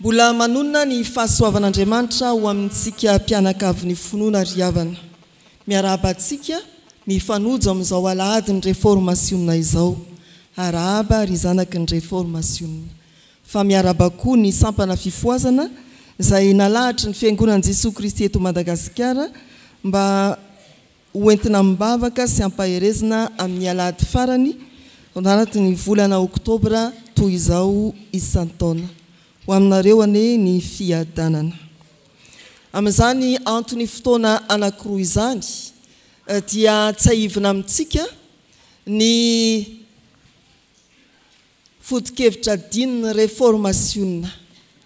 Mbola manonona ny fahasoavan'Andriamanitra ho amintsika mpianakavy ny finoana ry havana. Miarahabantsika mifanojo amin'izao alahady ny réformationna izao. Arahaba ry zanaky ny réformationna. Fa miarahaba koa ny sampana fifoazana izay nalahatra ny fiangonan'i Jesosy Kristy eto Madagasikara mba hoentina mibavaka sy ampaherezina amin'ny alahady farany anatin'ny volana Oktobra toy izao isan-taona. Ho aminareo ane ny fiadanana. Amin'izany antony fotoana anankiroa izany dia tsahivina amintsika ny foto-kevitra dinina réformationna.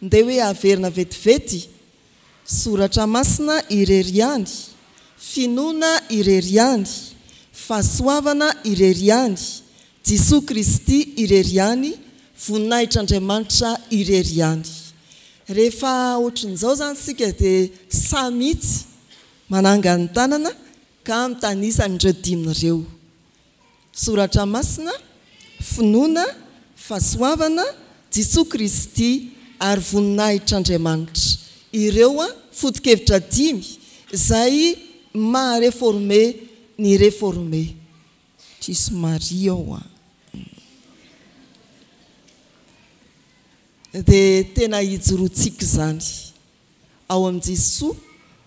Nde hoe averina vetivety, soratra masina ireriany, finoana ireriany, fahasoavana ireriany, Jesosy Kristy ireriany, voninahitr'Andriamanitra ireriany. Rehefa ohatrin'izao zany sika dia samitsy manangany tanana ka mitanisa n'ireo dimy ireo. Soratra masina, finoana, fahasoavana, Jesosy Kristy ary voninahitr'Andriamanitra. Ireo foto-kevitra dimy izay mahareforme ny réforme. Tsisy Maria ao dia tena hijoroantsika zany. Ao amin'i Jesosy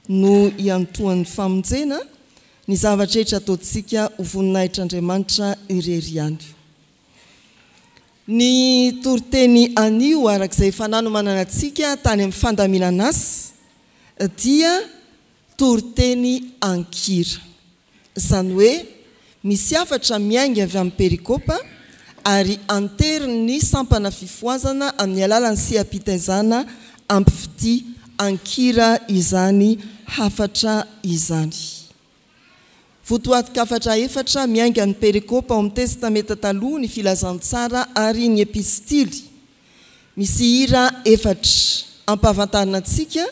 no iantoan'ny famonjena ny zavatra rehetra ataontsika ho voninahitr'Andriamanitra ireriany. Ny toriteny anio arak'izay efa nanomanana antsika tany amin'ny fandaminana azy dia toriteny ankira. Izany hoe misy hafatra miainga avy amin'ny perikopa ary anterin'ny sampana fifoazana amin'ny alalan'ny sehampitaizana ampifity ankira izany hafatra izany. Votoatika hafatra efatra miainga ny perikopa ao amin'ny testameta taloha ny filazantsara ary ny epistily. Misy hira efatra ampahafantarina antsika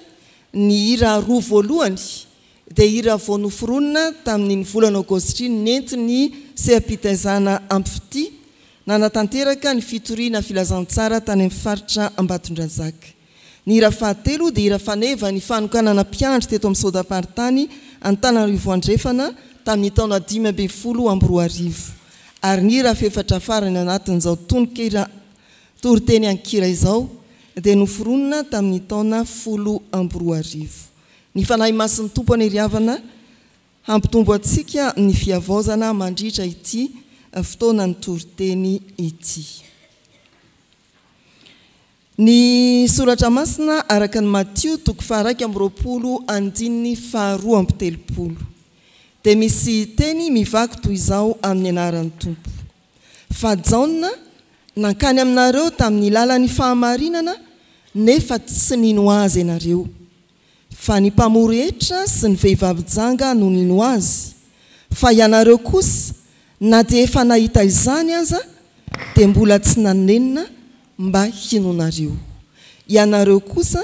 ny hira roa voalohany dia hira vao noforonina tamin'ny volana Aogositra nentiny sehampitaizana ampifity nanatanteraka ny fitoriana filazantsara tany amin'ny faritra Ambatondrazaka. Ny hira fahatelo dia hira faneva ny fanokanana mpiandry teto amin'ny Sodapartany Antananarivo andrefana tamin'ny taona 2012 ary ny hira fefatra farany anatin'izao toriteny ankira izao dia noforonina tamin'ny taona 12. Ny fanahy masin'ny tompo any ry havana hampitombo antsika ny fiavaozana mandritra ity fotoana ny toriteny ity. Ny soratra masina araka ny Matio 2:2-7 dia misy teny mivaky toy izao amin'ny anaran'ny tompo. Fa Jaona nankany aminareo tamin'ny lalan'ny fahamarinana nefa tsy nino azy ianareo. Fa ny mpamorehetra sy ny vehivavy janga no nino azy. Fa ianareo kosa na dia efa nahita izany aza dia mbola tsy nanenina mba hinonareo. Ianareo kosa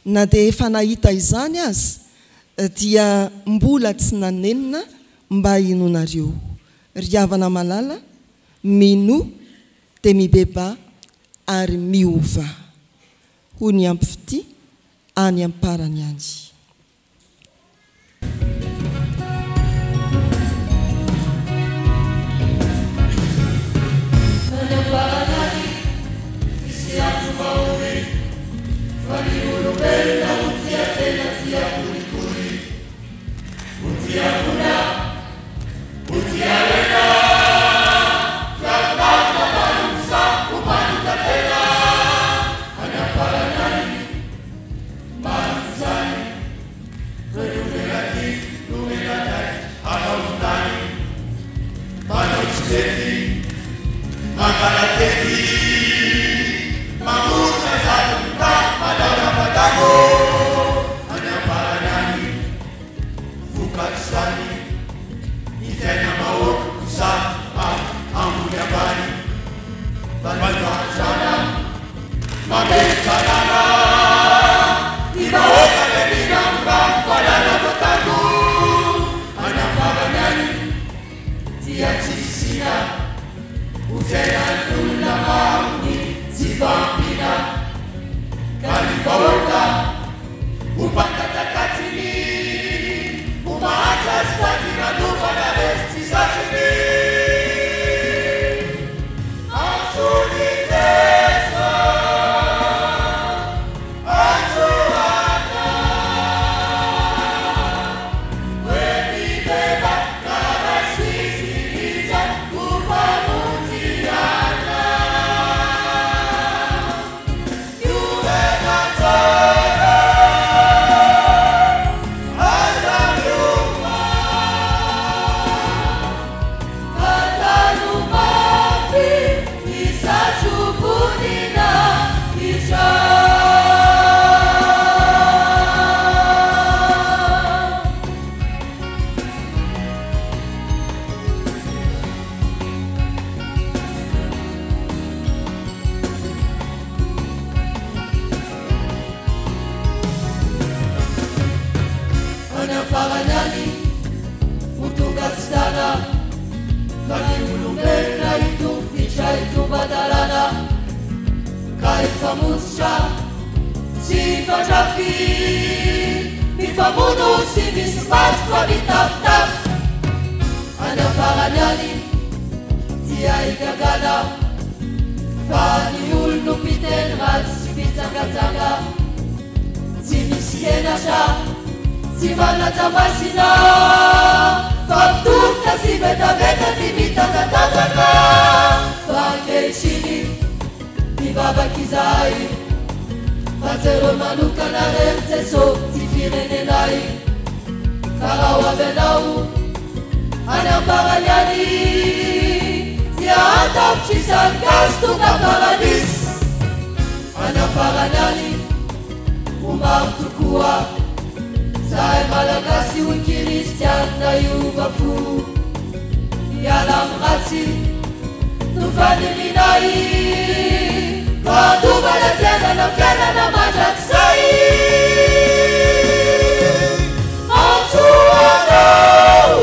na dia efa nahita izany aza dia mbola tsy nanenina mba hinonareo. Ry havana malala, mino dia mibeba ary miova. Hoy ny ampifity any amparany any. Ujena tula mauni, zivampina, kali Ulumbela ituptisha itubadalana kaifamusha sifajafi mifamuno simismat famitap-tap anaparanyani dia ikagala faniulno piten ratsy pitsangajanga tsy misy henatra tsy manajambasina Fakturka si veta di mitatatataka Fakeshini di babakizai Fatero manukana remteso ti firenenai Karawa benau Anambaranyani Tia atap chisan kastuka paradis Anambaranyani Umar tukua Sai malakasi Christian na yuvafu Yalam ratsi Tufanelinai Kaduba na fiana na majaksai Antuanau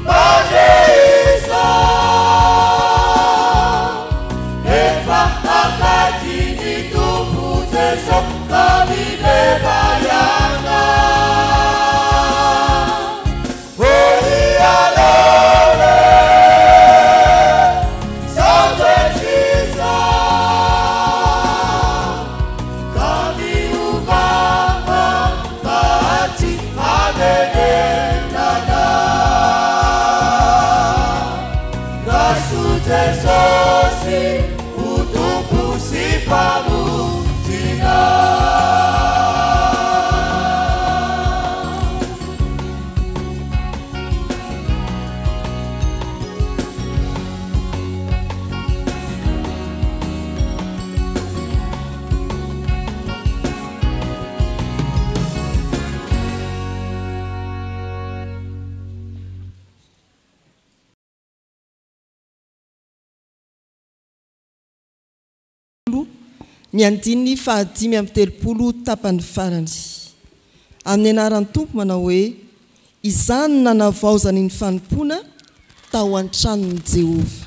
Pajeisa Efa akatini tuputeso Kami bebayanga Holy alone Sante Jesus Kami uvama Bati adenenada Rasute sosi Utupusi pamutina Ny andiny fahadimy amin'ny telopolo tapany farany. Amin'ny anaran'ny Tompo manao hoe izany nanavaozany ny fanompona tao an-tranon'i Jehova.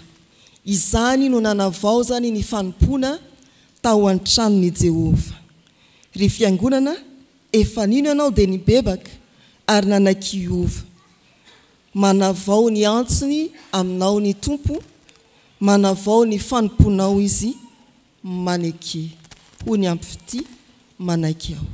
Izany no nanavaozany ny fanompona tao an-tranon'i Jehova. Ry fiangonana, efa nino ianao dia nibebaka ary nanan-kiova. Manavao ny antsony aminao ny Tompo, manavao ny fanomponao izy maneky. Ho ny ampifity manaiky aho.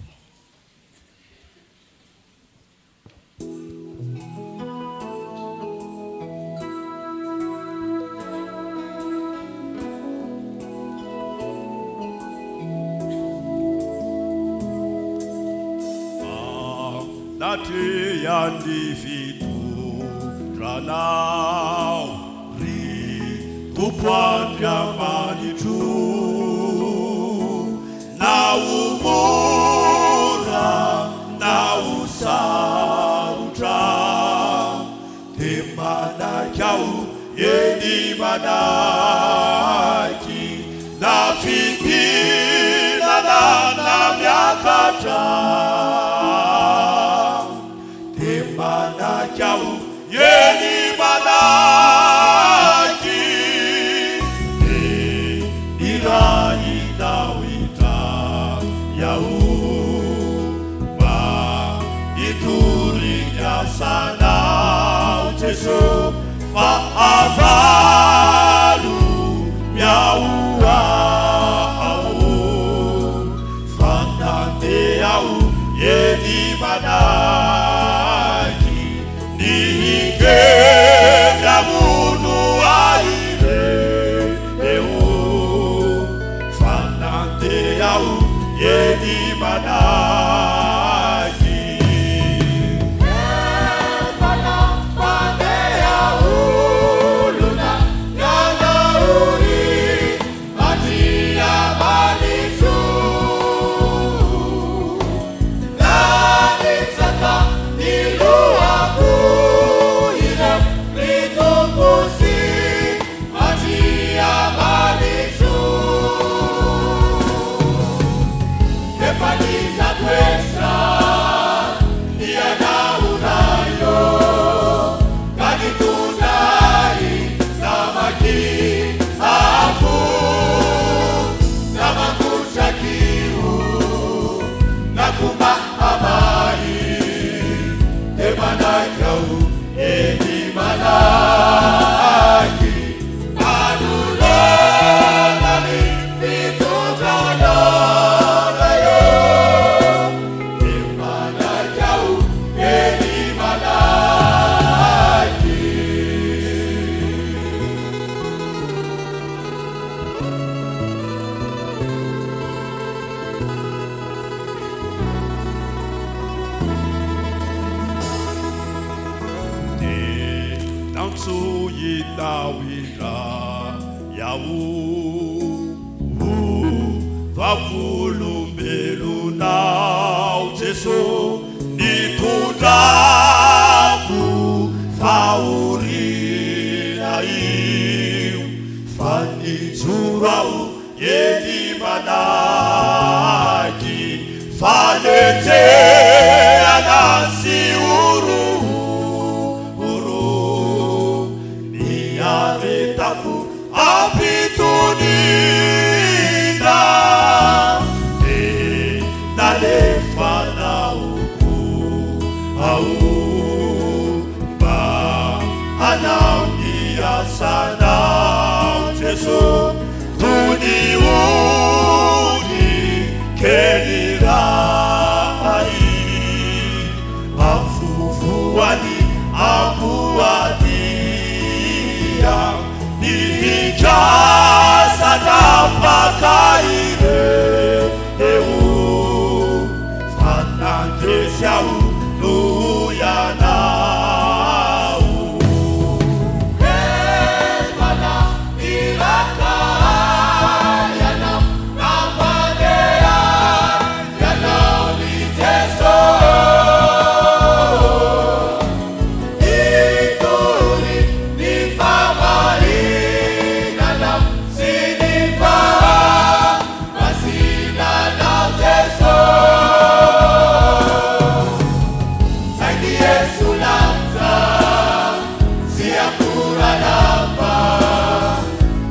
Nati yandivitu ranau ri upwanja manitu na umora na usarutra temana kyau yedi manaki na fitina na miakatra Manakau yeni manaki irai nawita yau ba iturinya sana uteso fa avalu miaua au fanande au yeni manaki Nihikenda munu aire eu fanante au yedi manaki fana fane au luna yana uri matia malisu nani saka nilua Epaniza itawira yawu vavulumbelunau Jesu nitudaku faurinaiu fanijurau yeni manaki faneteanasi niaretaku apitunida nalefanauku au ba anau niasanau Jesu tuniuni kenirai afufuani abuadia nihijasa tapakaire eu fanangesiau nuyanau Espada iraka yanam namadea yanam liteso ituli nifamari nanam sinifa masina nauteso Saidi Yesu lanza siapura napa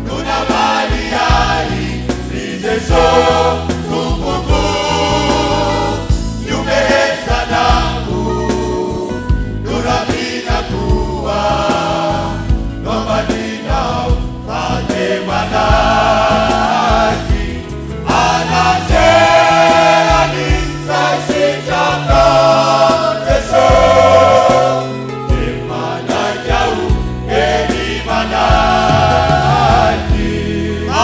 nuna mali ai liteso tukuku yumehesa nangu nurabina kuwa nomadina fate manaki anatea nisasitaka teso emana jau eni manaki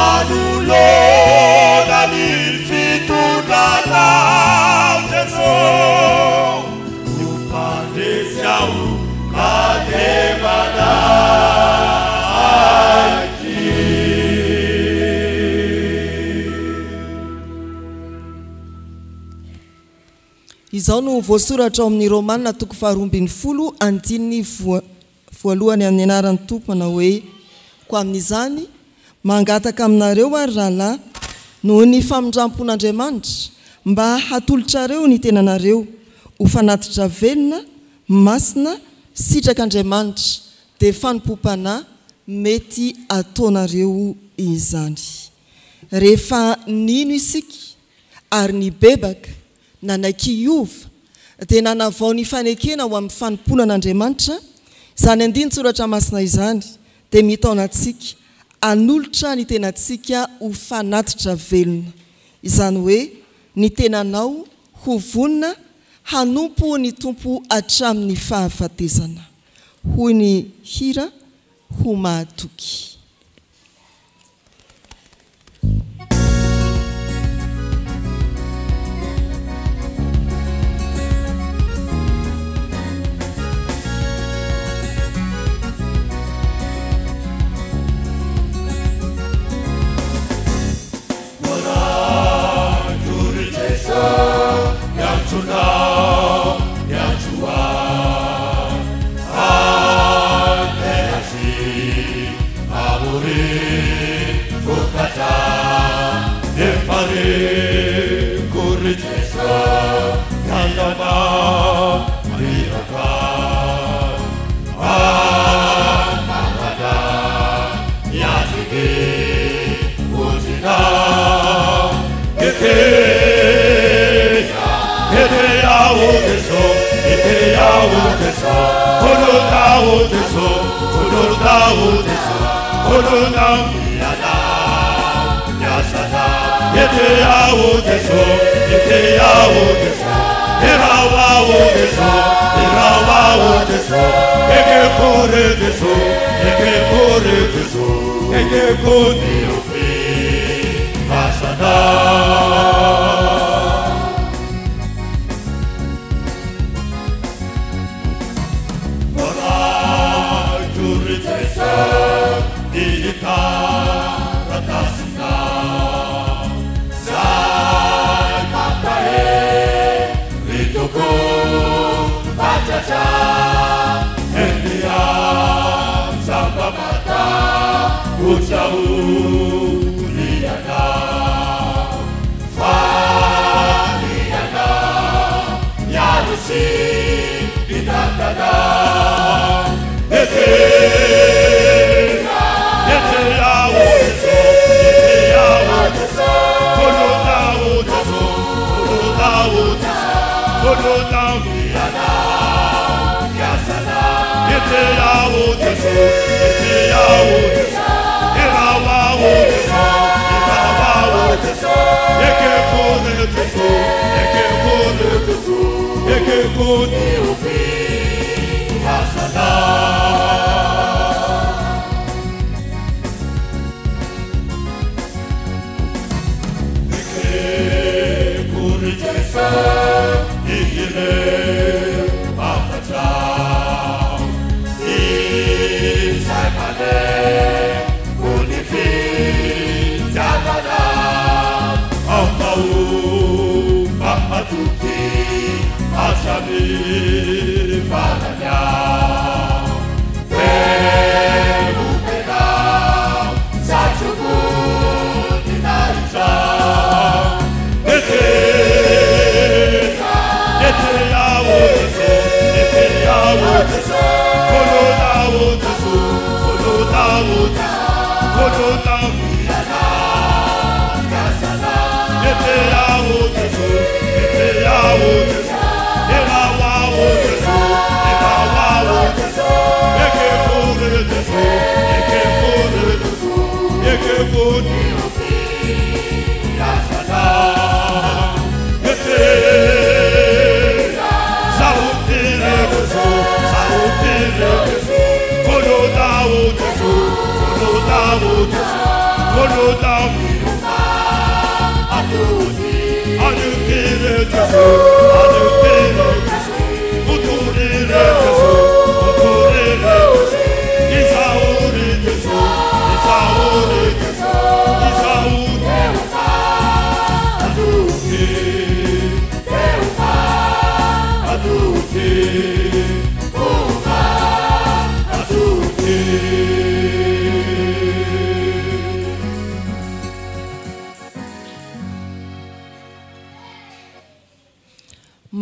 anulona nilfitudana Jesu yupandesiau Izao no voasoratra ao amin'ny Romanina toko 12 andininy voalohany amin'ny anaran'ny tompona hoe ko amin'izany mangataka aminareo ary rahalahy noho ny famindrampon'Andriamanitra mba hatolotrareo ny tenanareo ho fanatitra velona masina sitrak'Andriamanitra dia fanompom-panahy mety ataonareo izany rehefa nino isika ary ny bebaka nanaikiova dia nanavao ny fanekena ho amin'ny fanomponan'Andriamanitra izany andin-tsoratra masina izany dia mitaona antsika anolotra ny tenantsika ho fanatitra velona izany hoe ny tenanao ho vonina hanompo ny tompo hatramin'ny fahafatezana hoy ny hira ho mahatoky Jesus.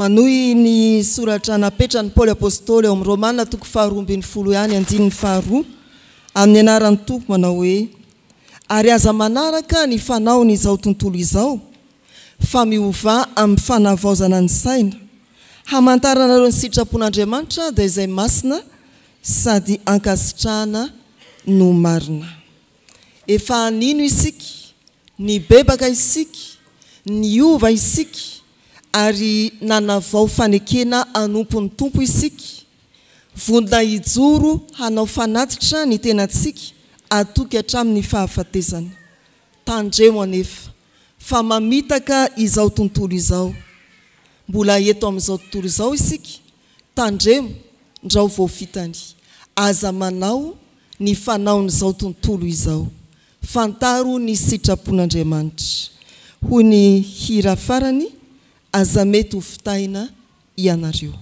Manohy ny soratra napetrany Paoly apôstôly ao amin'ny Romana toko 2:20 ihany andininy 2 amin'ny anaran'ny tompo manao hoe ary aza manaraka ny fanaony izao tontolo izao fa miova amin'ny fanavaozana ny saina hamantaranareo ny sitrapon'Andriamanitra dia izay masina sady ankasitrahana no marina. Efa nino isika, ny bebaka isika, ny ova isika, ary nanavao fanekena anompony tompo isika, vondona ijoro hanao fanatitra ny tenantsika atoky hatramin'ny fahafatesana. Tandremo anefa fa mamitaka izao tontolo izao. Mbola eto amin'izao tontolo izao isika, tandremo ndrao vao fitany. Aza manao ny fanaon'izao tontolo izao. Fantaro ny sitrapon'Andriamanitra. Hoy ny hira farany, aza mety ho fitaina ianareo.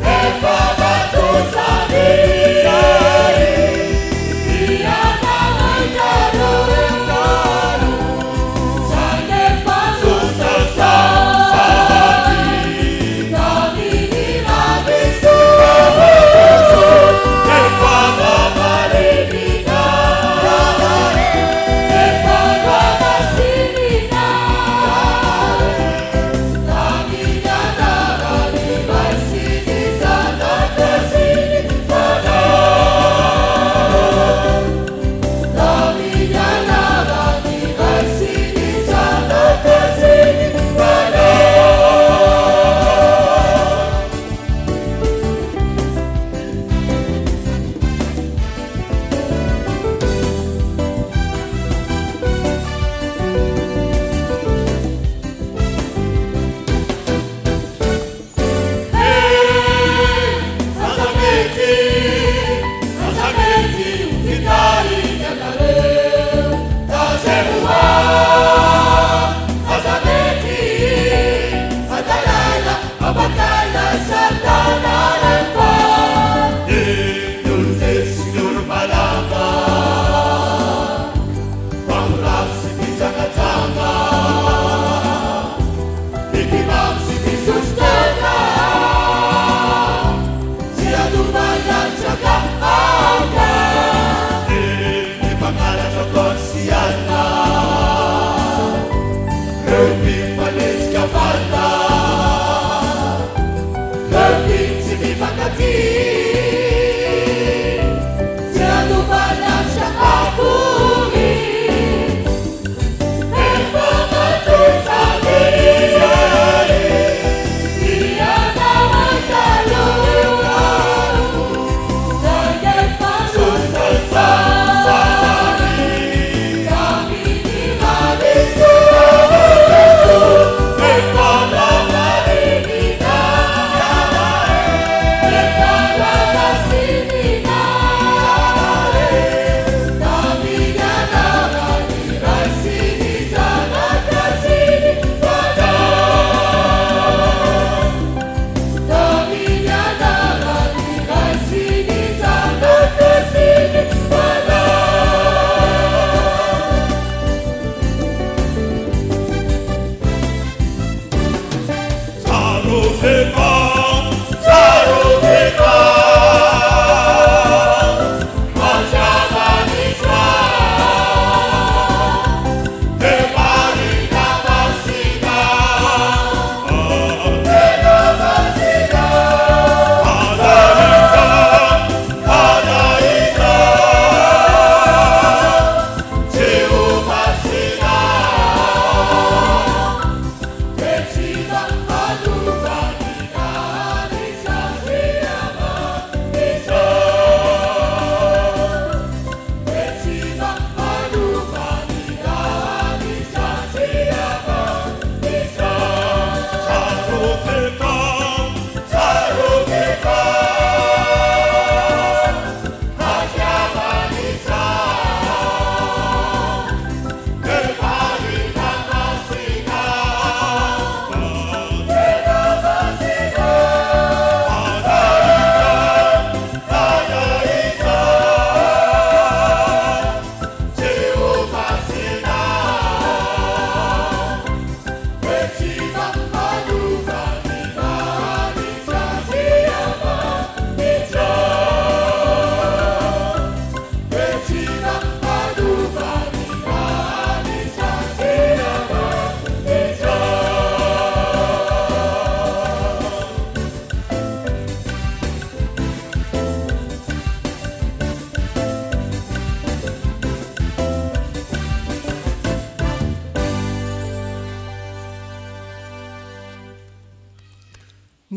Efa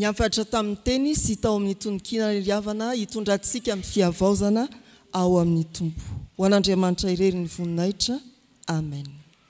Niafatra tamin'ny teny sy tao amin'ny tononkina riavana hitondratsika amin'ny fiavaozana ao amin'ny tompo. Ho an'Andriamanitra irery ny voninahitra. Amen.